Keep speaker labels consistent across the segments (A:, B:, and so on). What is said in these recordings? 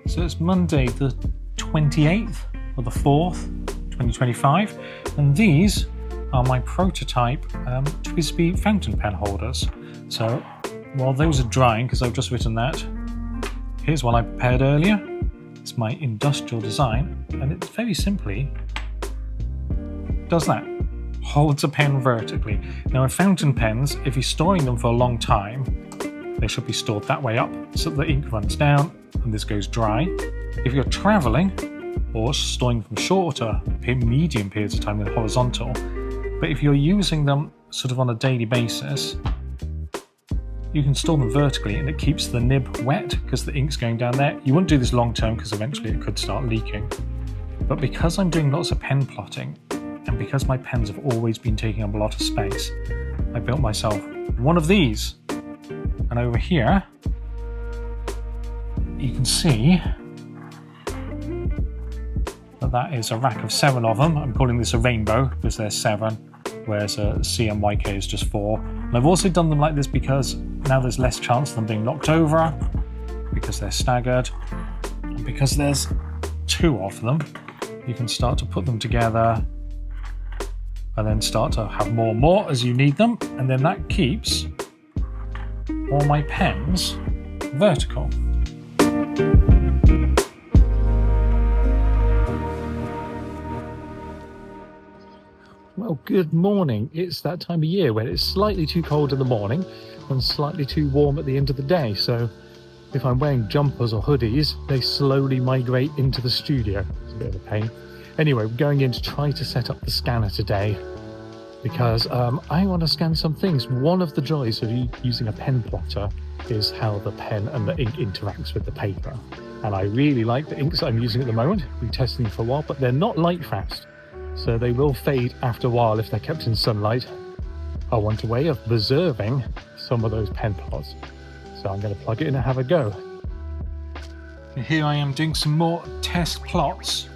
A: So it's Monday the 28th or the 4th, 2025, and these are my prototype SHREWSBURY fountain pen holders. So while those are drying, because I've just written that, here's one I prepared earlier. It's my industrial design, and it very simply does that. Holds a pen vertically. Now in fountain pens, if you're storing them for a long time, they should be stored that way up so that the ink runs down and this goes dry. If you're traveling or storing them shorter, medium periods of time than horizontal, but if you're using them sort of on a daily basis, you can store them vertically and it keeps the nib wet because the ink's going down there. You wouldn't do this long term because eventually it could start leaking. But because I'm doing lots of pen plotting, and because my pens have always been taking up a lot of space, I built myself one of these. And over here, you can see that is a rack of 7 of them. I'm calling this a rainbow because there's 7, whereas a CMYK is just 4. And I've also done them like this because now there's less chance of them being knocked over, because they're staggered, and because there's 2 of them, you can start to put them together and then start to have more and more as you need them, and then that keeps all my pens vertical. Well, good morning. It's that time of year when it's slightly too cold in the morning and slightly too warm at the end of the day. So if I'm wearing jumpers or hoodies, they slowly migrate into the studio. It's a bit of a pain. Anyway, we're going in to try to set up the scanner today because I want to scan some things. One of the joys of using a pen plotter is how the pen and the ink interacts with the paper. And I really like the inks I'm using at the moment. I've been testing them for a while, but they're not light fast. So they will fade after a while if they're kept in sunlight. I want a way of preserving some of those pen plots. So I'm going to plug it in and have a go. Here I am doing some more test plots.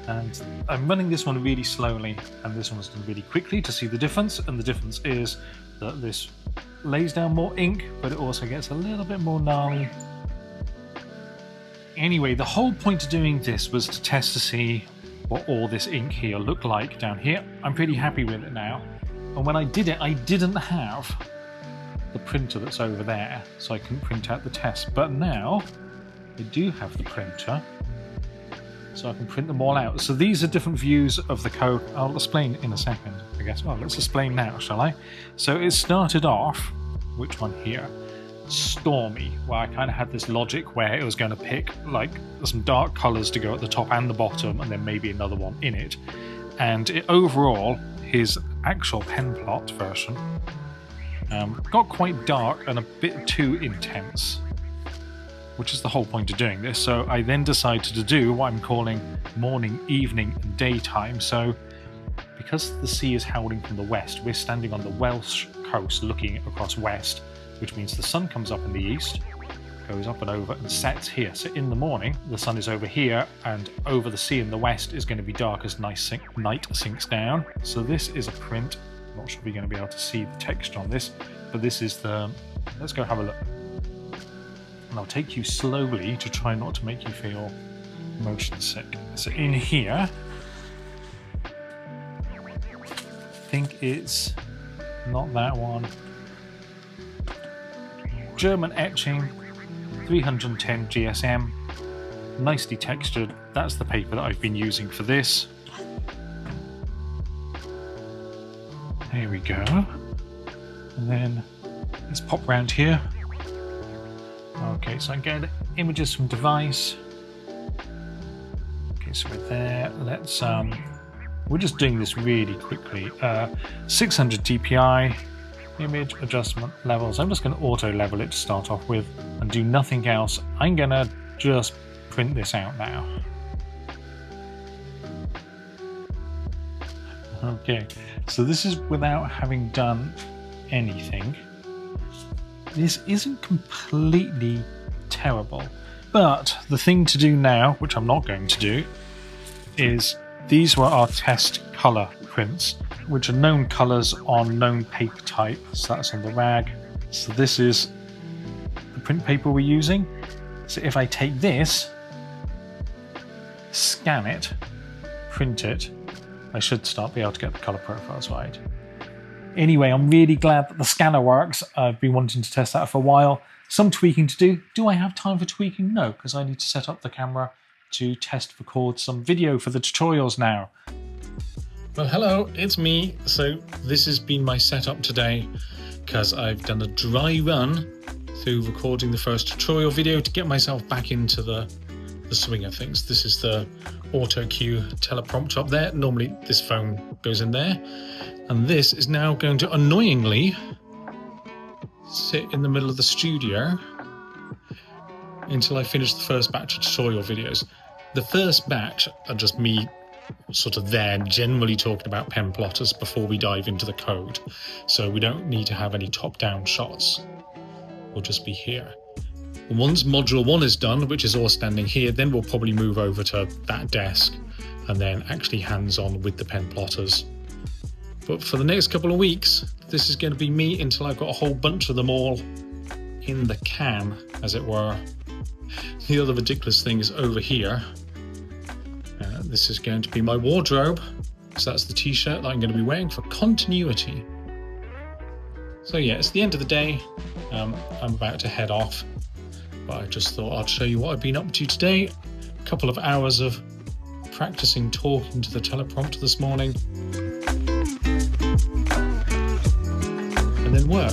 A: And I'm running this one really slowly and this one's done really quickly to see the difference. And the difference is that this lays down more ink, but it also gets a little bit more gnarly. Anyway, the whole point of doing this was to test to see what all this ink here looked like down here. I'm pretty happy with it now. And when I did it, I didn't have the printer that's over there, so I couldn't print out the test. But now I do have the printer, so I can print them all out. So these are different views of the code. I'll explain in a second, I guess. Well, let's explain now, shall I? So it started off, which one here? Stormy, where I kind of had this logic where it was going to pick like some dark colours to go at the top and the bottom, and then maybe another one in it. And overall, his actual pen plot version got quite dark and a bit too intense, which is the whole point of doing this. So I then decided to do what I'm calling morning, evening and daytime. So because the sea is howling from the west, we're standing on the Welsh coast looking across west, which means the sun comes up in the east, goes up and over and sets here. So in the morning, the sun is over here, and over the sea in the west is going to be dark as night sinks down. So this is a print. I'm not sure if you're going to be able to see the texture on this, but this is the... Let's go have a look. And I'll take you slowly to try not to make you feel motion sick. So in here, I think it's not that one. German etching, 310 GSM, nicely textured. That's the paper that I've been using for this. There we go. And then let's pop round here. Okay, so I'm getting images from device. Okay, so we're there. Let's we're just doing this really quickly. 600 dpi. Image adjustment levels. I'm just going to auto level it to start off with and do nothing else. I'm going to just print this out now. Okay, so this is without having done anything. This isn't completely terrible, but the thing to do now, which I'm not going to do, is these were our test color prints, which are known colours on known paper type. So that's on the rag. So this is the print paper we're using. So if I take this scan it, print it, I should start be able to get the color profiles right. Anyway, I'm really glad that the scanner works. I've been wanting to test that for a while. Some tweaking to do. Do I have time for tweaking? No, because I need to set up the camera to record some video for the tutorials now. Well, hello, it's me. So this has been my setup today because I've done a dry run through recording the first tutorial video to get myself back into the swing of things. This is the Autocue teleprompter up there. Normally this phone goes in there. And this is now going to annoyingly sit in the middle of the studio until I finish the first batch of tutorial videos. The first batch are just me sort of there generally talking about penplotters before we dive into the code. So we don't need to have any top-down shots. We'll just be here. Once module 1 is done, which is all standing here, then we'll probably move over to that desk and then actually hands-on with the penplotters. But for the next couple of weeks, this is going to be me until I've got a whole bunch of them all in the can, as it were. The other ridiculous thing is over here. This is going to be my wardrobe. So that's the t-shirt that I'm going to be wearing for continuity. So yeah, it's the end of the day. I'm about to head off. But I just thought I'd show you what I've been up to today. A couple of hours of practicing talking to the teleprompter this morning. And then work.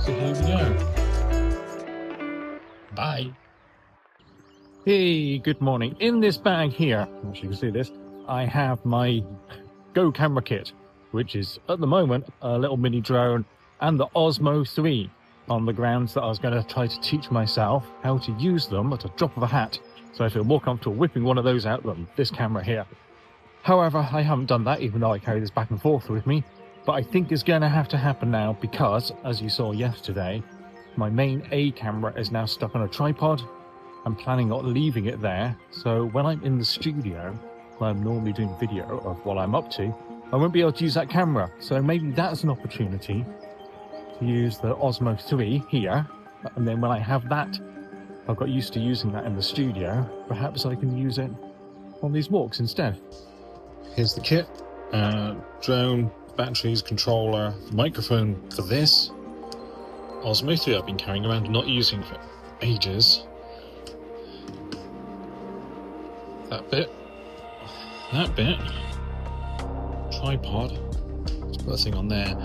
A: So here we go. Bye. Hey, good morning. In this bag here, as you can see this, I have my Go camera kit, which is at the moment a little mini drone, and the Osmo 3 on the grounds that I was going to try to teach myself how to use them at a drop of a hat. So I feel more comfortable whipping one of those out than this camera here. However, I haven't done that, even though I carry this back and forth with me. But I think it's going to have to happen now because, as you saw yesterday, my main A camera is now stuck on a tripod. I'm planning on leaving it there, so when I'm in the studio, where I'm normally doing video of what I'm up to, I won't be able to use that camera. So maybe that's an opportunity to use the Osmo 3 here, and then when I have that, I've got used to using that in the studio, perhaps I can use it on these walks instead. Here's the kit. Drone, batteries, controller, microphone for this. Osmo 3 I've been carrying around and not using for ages. That bit, tripod, let's put that thing on there,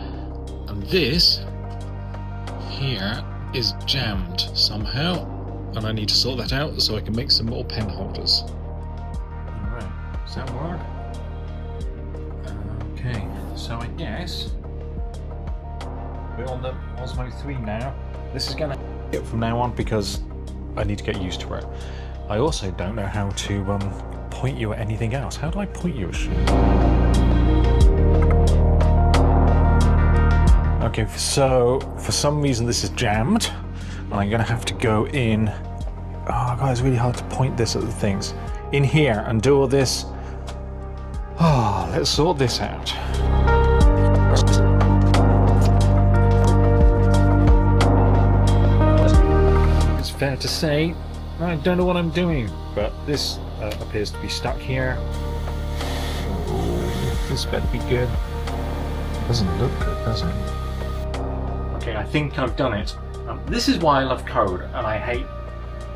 A: and this here is jammed somehow, and I need to sort that out so I can make some more pen holders. Alright, does that work? Okay, so I guess we're on the Osmo 3 now. This is going to be it from now on because I need to get used to it. I also don't know how to point you at anything else. How do I point you? Okay, so for some reason this is jammed, and I'm going to have to go in. Oh God, it's really hard to point this at the things. In here and do all this. Oh, let's sort this out. It's fair to say I don't know what I'm doing, but this appears to be stuck here. This better be good. Doesn't look good, does it? Okay, I think I've done it. This is why I love code and I hate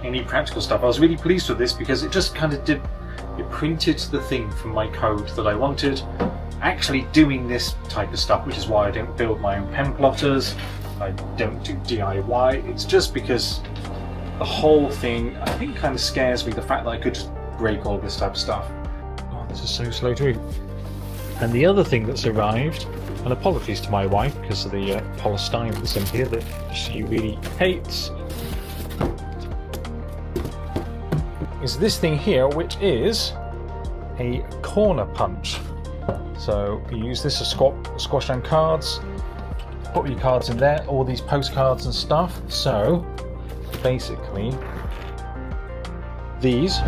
A: any practical stuff. I was really pleased with this because it just kind of it printed the thing from my code that I wanted. Actually doing this type of stuff, which is why I don't build my own pen plotters. I don't do DIY. It's just because the whole thing, I think, kind of scares me, the fact that I could just break all this type of stuff. Oh, this is so slow to read. And the other thing that's arrived, and apologies to my wife because of the polystyrene that's in here that she really hates, is this thing here, which is a corner punch. So you use this to squash down cards, put your cards in there, all these postcards and stuff. So basically these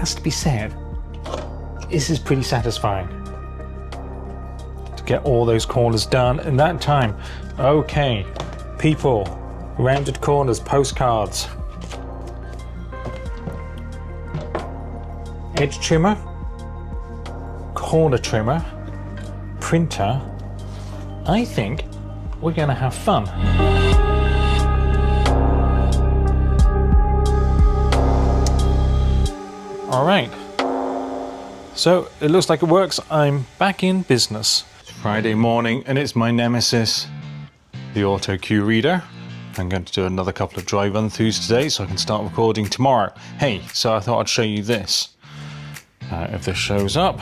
A: has to be said, this is pretty satisfying to get all those corners done in that time. Okay, people, rounded corners, postcards, edge trimmer, corner trimmer, printer. I think we're going to have fun. All right, so it looks like it works. I'm back in business. It's Friday morning and it's my nemesis, the Autocue reader. I'm going to do another couple of dry run-throughs today so I can start recording tomorrow. Hey, so I thought I'd show you this. If this shows up,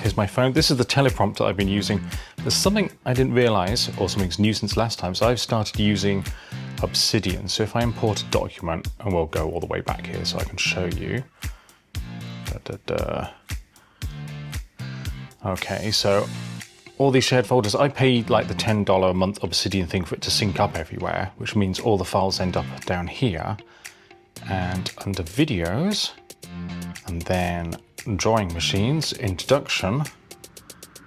A: here's my phone. This is the teleprompter I've been using. There's something I didn't realize, or something's new since last time, so I've started using Obsidian. So if I import a document, and we'll go all the way back here so I can show you. Okay, so all these shared folders, I paid like the $10 a month Obsidian thing for it to sync up everywhere, which means all the files end up down here and under videos, and then drawing machines, introduction,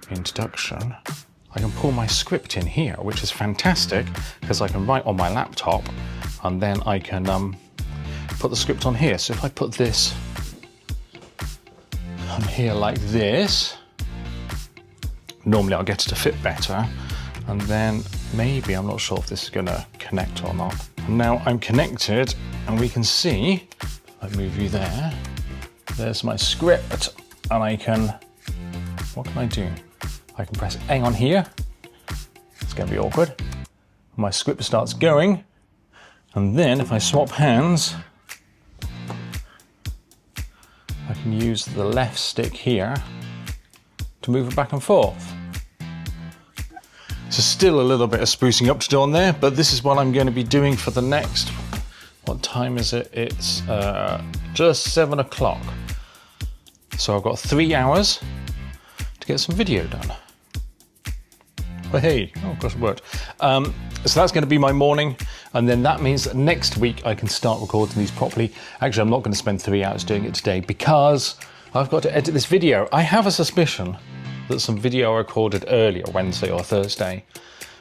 A: I can pull my script in here, which is fantastic because I can write on my laptop and then I can put the script on here. So if I put this on here like this, normally I'll get it to fit better, and then maybe, I'm not sure if this is going to connect or not. Now I'm connected and we can see, I move you there, there's my script, and I can, what can I do? I can press A on here, it's going to be awkward. My script starts going, and then if I swap hands, I can use the left stick here to move it back and forth. So still a little bit of sprucing up to do on there, but this is what I'm going to be doing for the next, what time is it? It's just 7 o'clock. So I've got 3 hours to get some video done. But hey, oh gosh, it worked. So that's going to be my morning, and then that means that next week I can start recording these properly. Actually, I'm not going to spend 3 hours doing it today because I've got to edit this video. I have a suspicion that some video I recorded earlier, Wednesday or Thursday,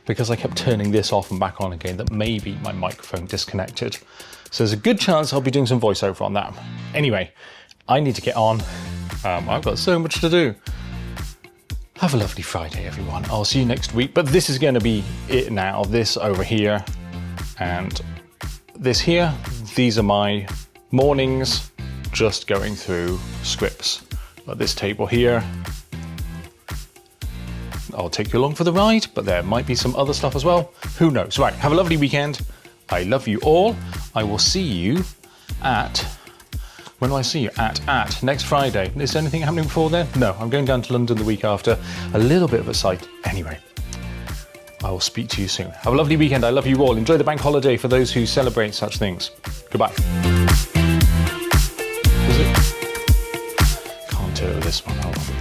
A: because I kept turning this off and back on again, that maybe my microphone disconnected. So there's a good chance I'll be doing some voiceover on that. Anyway, I need to get on. I've got so much to do. Have a lovely Friday, everyone. I'll see you next week. But this is going to be it now. This over here and this here. These are my mornings, just going through scripts. At this table here, I'll take you along for the ride, but there might be some other stuff as well. Who knows? Right, have a lovely weekend. I love you all. I will see you at... When will I see you? At next Friday. Is there anything happening before then? No, I'm going down to London the week after. A little bit of a sight. Anyway, I will speak to you soon. Have a lovely weekend. I love you all. Enjoy the bank holiday for those who celebrate such things. Goodbye. Is it? Can't do it with this one. Hold on.